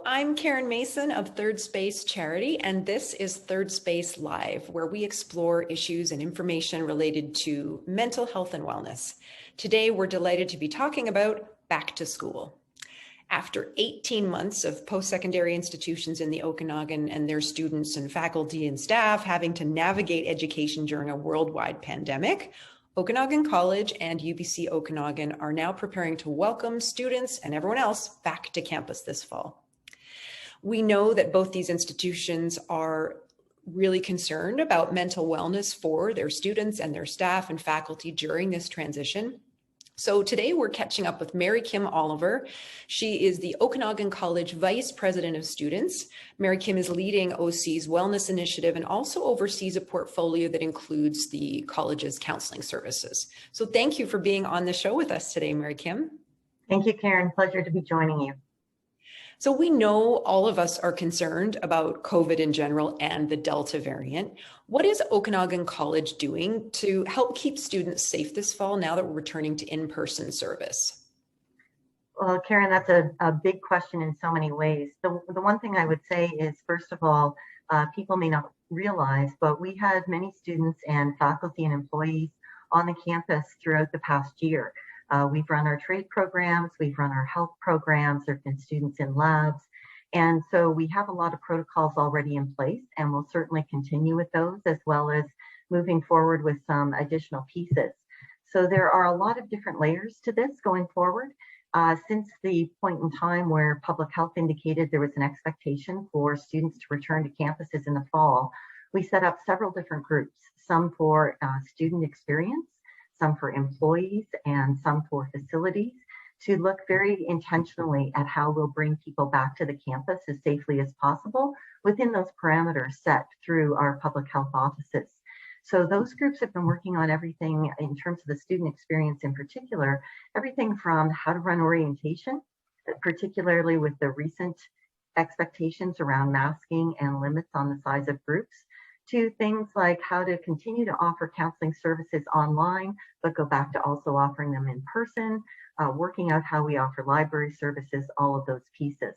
I'm Karen Mason of Third Space Charity, and this is Third Space Live, where we explore issues and information related to mental health and wellness. Today, we're delighted to be talking about back to school. After 18 months of post-secondary institutions in the Okanagan and their students and faculty and staff having to navigate education during a worldwide pandemic, Okanagan College and UBC Okanagan are now preparing to welcome students and everyone else back to campus this fall. We know that both these institutions are really concerned about mental wellness for their students and their staff and faculty during this transition. So today we're catching up with Mary Kim Oliver. She is the Okanagan College Vice President of Students. Mary Kim is leading OC's wellness initiative and also oversees a portfolio that includes the college's counseling services. So thank you for being on the show with us today, Mary Kim. Thank you, Karen. Pleasure to be joining you. So we know all of us are concerned about COVID in general and the Delta variant. What is Okanagan College doing to help keep students safe this fall now that we're returning to in-person service? Well, Karen, that's a big question in so many ways. The one thing I would say is, first of all, people may not realize, but we had many students and faculty and employees on the campus throughout the past year. We've run our trade programs, we've run our health programs, there have been students in labs. And so we have a lot of protocols already in place, and we'll certainly continue with those, as well as moving forward with some additional pieces. So there are a lot of different layers to this going forward. Since the point in time where public health indicated there was an expectation for students to return to campuses in the fall, we set up several different groups, some for student experience, some for employees, and some for facilities, to look very intentionally at how we'll bring people back to the campus as safely as possible within those parameters set through our public health offices. So those groups have been working on everything in terms of the student experience in particular, everything from how to run orientation, particularly with the recent expectations around masking and limits on the size of groups, to things like how to continue to offer counseling services online, but go back to also offering them in person, working out how we offer library services, all of those pieces.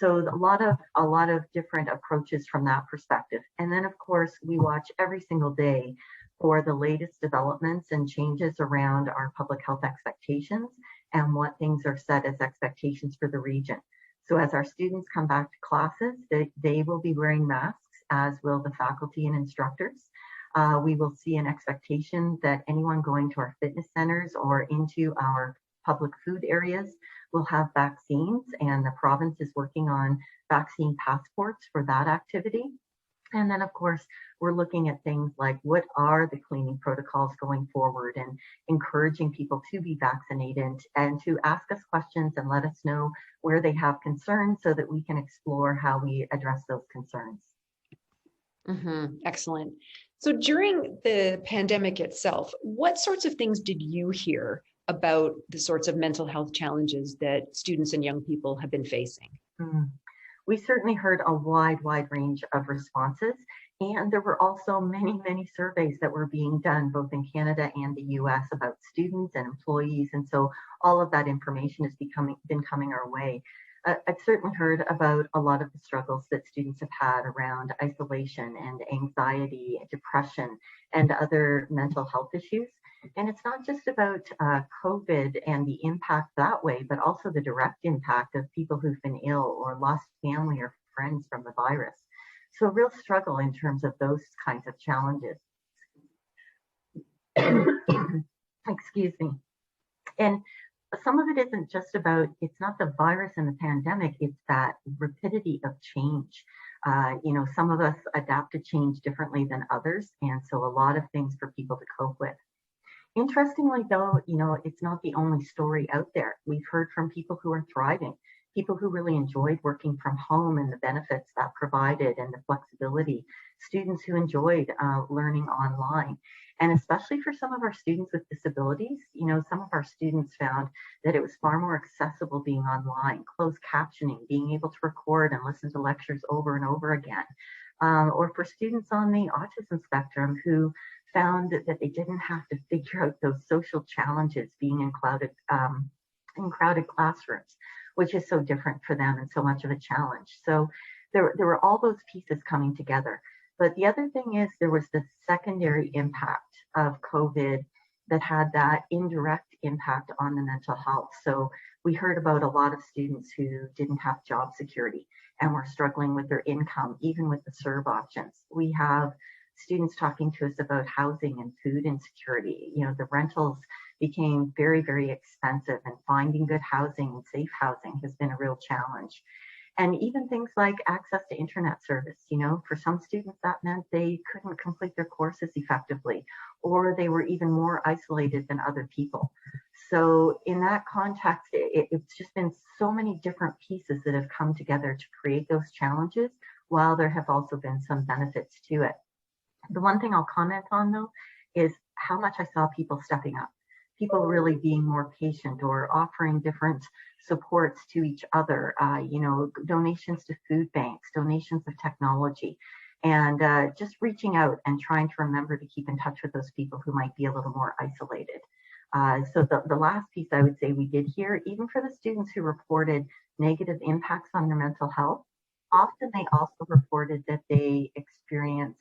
So a lot of different approaches from that perspective. And then of course, we watch every single day for the latest developments and changes around our public health expectations and what things are set as expectations for the region. So as our students come back to classes, they will be wearing masks, as will the faculty and instructors. We will see an expectation that anyone going to our fitness centers or into our public food areas will have vaccines, and the province is working on vaccine passports for that activity. And then of course, we're looking at things like what are the cleaning protocols going forward, and encouraging people to be vaccinated and to ask us questions and let us know where they have concerns so that we can explore how we address those concerns. Excellent. So during the pandemic itself, what sorts of things did you hear about the sorts of mental health challenges that students and young people have been facing? We certainly heard a wide range of responses, and there were also many surveys that were being done both in Canada and the US about students and employees, and so all of that information has been coming our way. I've certainly heard about a lot of the struggles that students have had around isolation and anxiety, depression, and other mental health issues. And it's not just about COVID and the impact that way, but also the direct impact of people who've been ill or lost family or friends from the virus. So a real struggle in terms of those kinds of challenges. Excuse me. And some of it isn't just about, it's not the virus and the pandemic, it's that rapidity of change. Some of us adapt to change differently than others, and so a lot of things for people to cope with. Interestingly though, it's not the only story out there. We've heard from people who are thriving, people who really enjoyed working from home and the benefits that provided and the flexibility, students who enjoyed learning online. And especially for some of our students with disabilities, some of our students found that it was far more accessible being online, closed captioning, being able to record and listen to lectures over and over again. Or for students on the autism spectrum who found that they didn't have to figure out those social challenges being in crowded classrooms. which is so different for them and so much of a challenge. So there were all those pieces coming together. But the other thing is there was the secondary impact of COVID that had that indirect impact on the mental health. So we heard about a lot of students who didn't have job security and were struggling with their income, even with the serve options. We have students talking to us about housing and food insecurity. You know, the rentals became very, very expensive, and finding good housing and safe housing has been a real challenge. And even things like access to internet service, you know, for some students that meant they couldn't complete their courses effectively, or they were even more isolated than other people. So in that context, it's just been so many different pieces that have come together to create those challenges, while there have also been some benefits to it. The one thing I'll comment on though is how much I saw people stepping up, people really being more patient or offering different supports to each other, you know, donations to food banks, donations of technology, and just reaching out and trying to remember to keep in touch with those people who might be a little more isolated. So the last piece I would say we did here, even for the students who reported negative impacts on their mental health, often they also reported that they experienced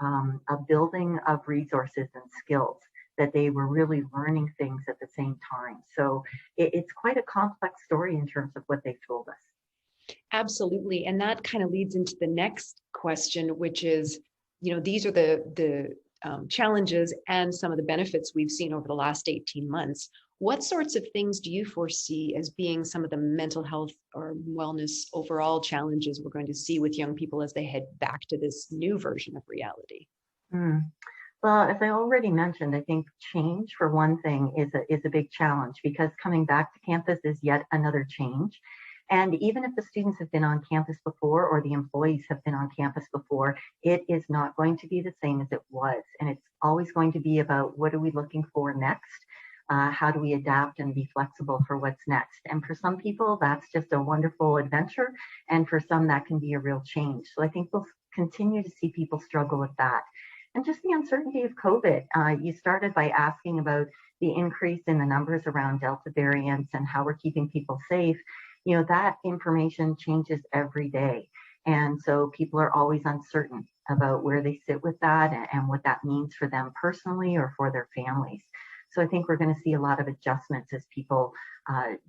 a building of resources and skills, that they were really learning things at the same time. So it's quite a complex story in terms of what they've told us. Absolutely. And that kind of leads into the next question, which is, you know, these are the challenges and some of the benefits we've seen over the last 18 months. What sorts of things do you foresee as being some of the mental health or wellness overall challenges we're going to see with young people as they head back to this new version of reality? Well, as I already mentioned, I think change, for one thing, is a big challenge, because coming back to campus is yet another change. And even if the students have been on campus before, or the employees have been on campus before, it is not going to be the same as it was. And it's always going to be about, what are we looking for next? How do we adapt and be flexible for what's next? And for some people, that's just a wonderful adventure. And for some, that can be a real change. So I think we'll continue to see people struggle with that. And just the uncertainty of COVID. You started by asking about the increase in the numbers around Delta variants and how we're keeping people safe. You know, that information changes every day. And so people are always uncertain about where they sit with that and what that means for them personally or for their families. So I think we're going to see a lot of adjustments as people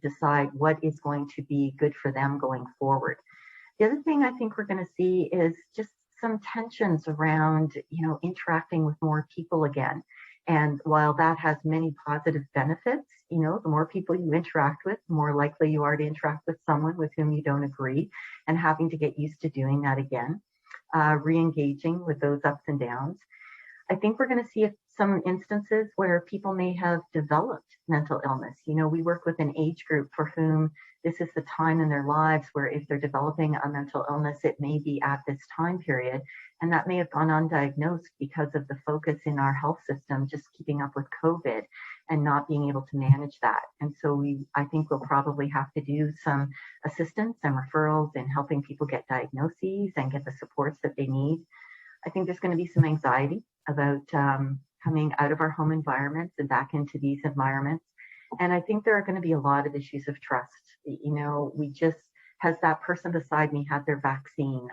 decide what is going to be good for them going forward. The other thing I think we're going to see is just some tensions around, you know, interacting with more people again. And while that has many positive benefits, you know, the more people you interact with, the more likely you are to interact with someone with whom you don't agree, and having to get used to doing that again, re-engaging with those ups and downs. I think we're going to see some instances where people may have developed mental illness. You know, we work with an age group for whom this is the time in their lives where, if they're developing a mental illness, it may be at this time period. And that may have gone undiagnosed because of the focus in our health system just keeping up with COVID and not being able to manage that. And so I think we'll probably have to do some assistance and referrals in helping people get diagnoses and get the supports that they need. I think there's going to be some anxiety about coming out of our home environments and back into these environments. And I think there are going to be a lot of issues of trust. You know, has that person beside me had their vaccine?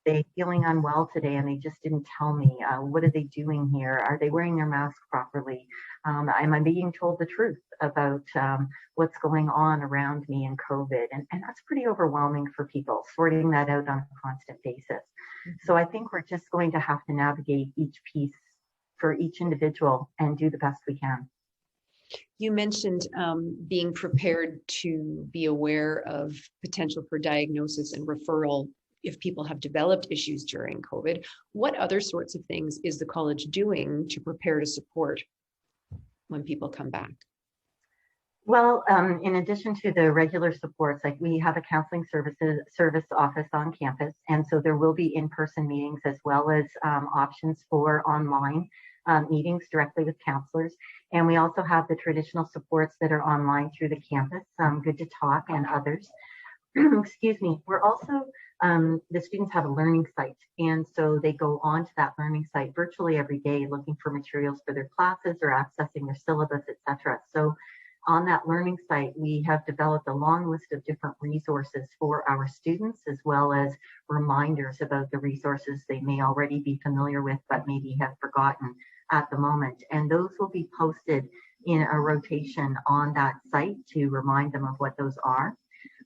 They feeling unwell today and they just didn't tell me. What are they doing here? Are they wearing their mask properly? Am I being told the truth about what's going on around me in COVID? And that's pretty overwhelming for people, sorting that out on a constant basis. Mm-hmm. So I think we're just going to have to navigate each piece for each individual and do the best we can. You mentioned being prepared to be aware of potential for diagnosis and referral if people have developed issues during COVID. What other sorts of things is the college doing to prepare to support when people come back? Well, in addition to the regular supports, like we have a counseling service office on campus, and so there will be in-person meetings as well as options for online meetings directly with counselors. And we also have the traditional supports that are online through the campus, Good to Talk and others. Excuse me. We're also, the students have a learning site, and so they go onto that learning site virtually every day looking for materials for their classes or accessing their syllabus, etc. So on that learning site, we have developed a long list of different resources for our students, as well as reminders about the resources they may already be familiar with, but maybe have forgotten at the moment. And those will be posted in a rotation on that site to remind them of what those are.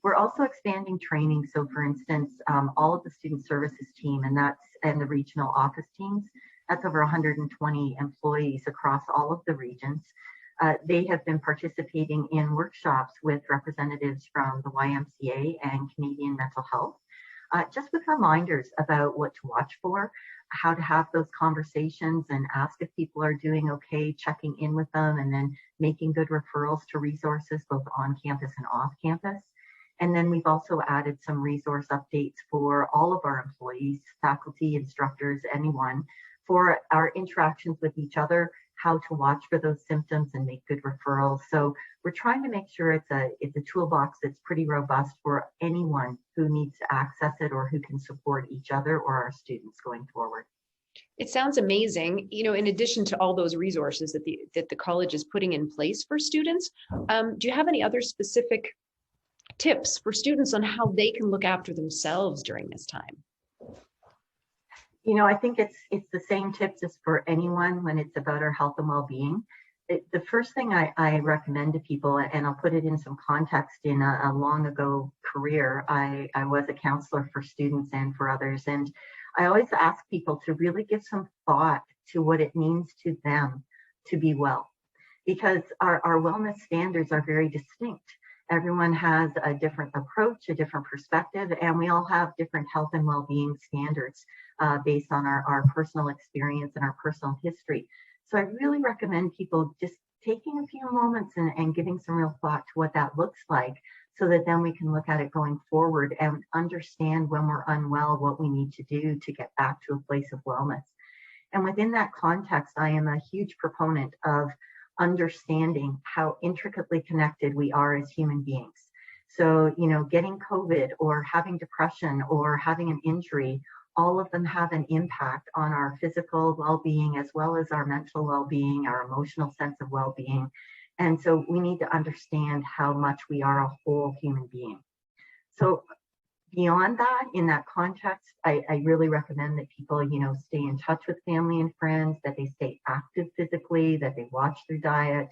We're also expanding training. So for instance, all of the student services team and the regional office teams, that's over 120 employees across all of the regions. They have been participating in workshops with representatives from the YMCA and Canadian Mental Health, just with reminders about what to watch for, how to have those conversations and ask if people are doing okay, checking in with them, and then making good referrals to resources both on campus and off campus. And then we've also added some resource updates for all of our employees, faculty, instructors, anyone, for our interactions with each other, how to watch for those symptoms and make good referrals. So we're trying to make sure it's a toolbox that's pretty robust for anyone who needs to access it or who can support each other or our students going forward. It sounds amazing. You know, in addition to all those resources that the college is putting in place for students, do you have any other specific tips for students on how they can look after themselves during this time? You know, I think it's the same tips as for anyone when it's about our health and well-being. The first thing I recommend to people, and I'll put it in some context, in a long ago career, I was a counselor for students and for others. And I always ask people to really give some thought to what it means to them to be well, because our wellness standards are very distinct. Everyone has a different approach, a different perspective, and we all have different health and well-being standards based on our personal experience and our personal history. So I really recommend people just taking a few moments and giving some real thought to what that looks like, so that then we can look at it going forward and understand when we're unwell what we need to do to get back to a place of wellness. And within that context, I am a huge proponent of understanding how intricately connected we are as human beings. So, you know, getting COVID or having depression or having an injury, all of them have an impact on our physical well-being as well as our mental well-being, our emotional sense of well-being. And so we need to understand how much we are a whole human being. So beyond that, in that context, I really recommend that people, you know, stay in touch with family and friends, that they stay active physically, that they watch their diet,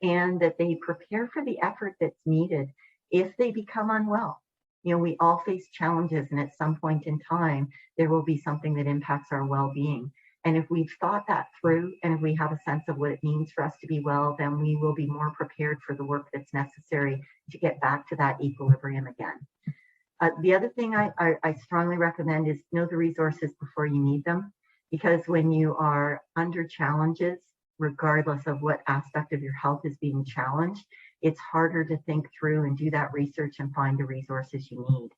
and that they prepare for the effort that's needed if they become unwell. You know, we all face challenges, and at some point in time, there will be something that impacts our well-being. And if we've thought that through, and if we have a sense of what it means for us to be well, then we will be more prepared for the work that's necessary to get back to that equilibrium again. The other thing I strongly recommend is know the resources before you need them, because when you are under challenges, regardless of what aspect of your health is being challenged, it's harder to think through and do that research and find the resources you need.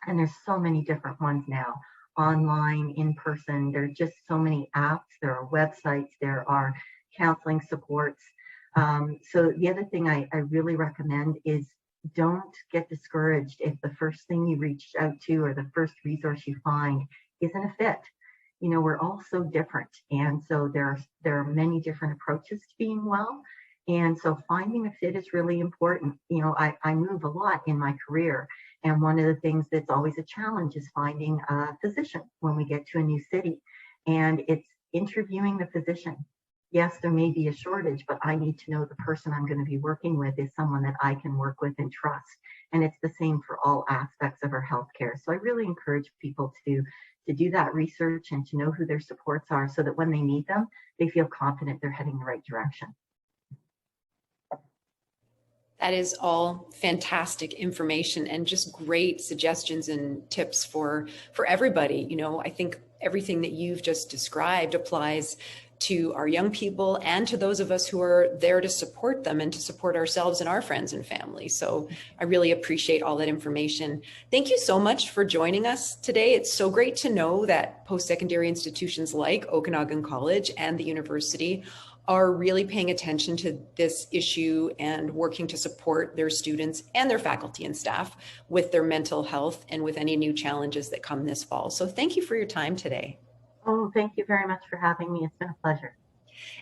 And there's so many different ones now, online, in person. There are just so many apps, there are websites, there are counseling supports. So the other thing I really recommend is don't get discouraged if the first thing you reach out to or the first resource you find isn't a fit. You know, we're all so different. And so there are many different approaches to being well. And so finding a fit is really important. You know, I move a lot in my career. And one of the things that's always a challenge is finding a physician when we get to a new city. And it's interviewing the physician. Yes, there may be a shortage, but I need to know the person I'm going to be working with is someone that I can work with and trust. And it's the same for all aspects of our healthcare. So I really encourage people to do that research and to know who their supports are, so that when they need them, they feel confident they're heading the right direction. That is all fantastic information and just great suggestions and tips for everybody. You know, I think everything that you've just described applies to our young people and to those of us who are there to support them and to support ourselves and our friends and family. So I really appreciate all that information. Thank you so much for joining us today. It's so great to know that post-secondary institutions like Okanagan College and the university are really paying attention to this issue and working to support their students and their faculty and staff with their mental health and with any new challenges that come this fall. So thank you for your time today. Oh, thank you very much for having me. It's been a pleasure.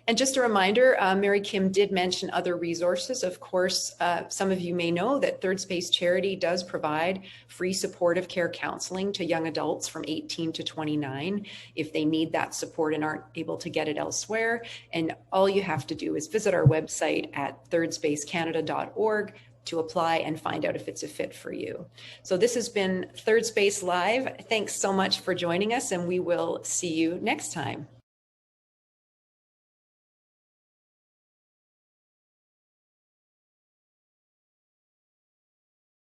And just a reminder, Mary Kim did mention other resources. Of course, some of you may know that Third Space Charity does provide free supportive care counseling to young adults from 18 to 29 if they need that support and aren't able to get it elsewhere. And all you have to do is visit our website at thirdspacecanada.org to apply and find out if it's a fit for you. So this has been Third Space Live. Thanks so much for joining us, and we will see you next time.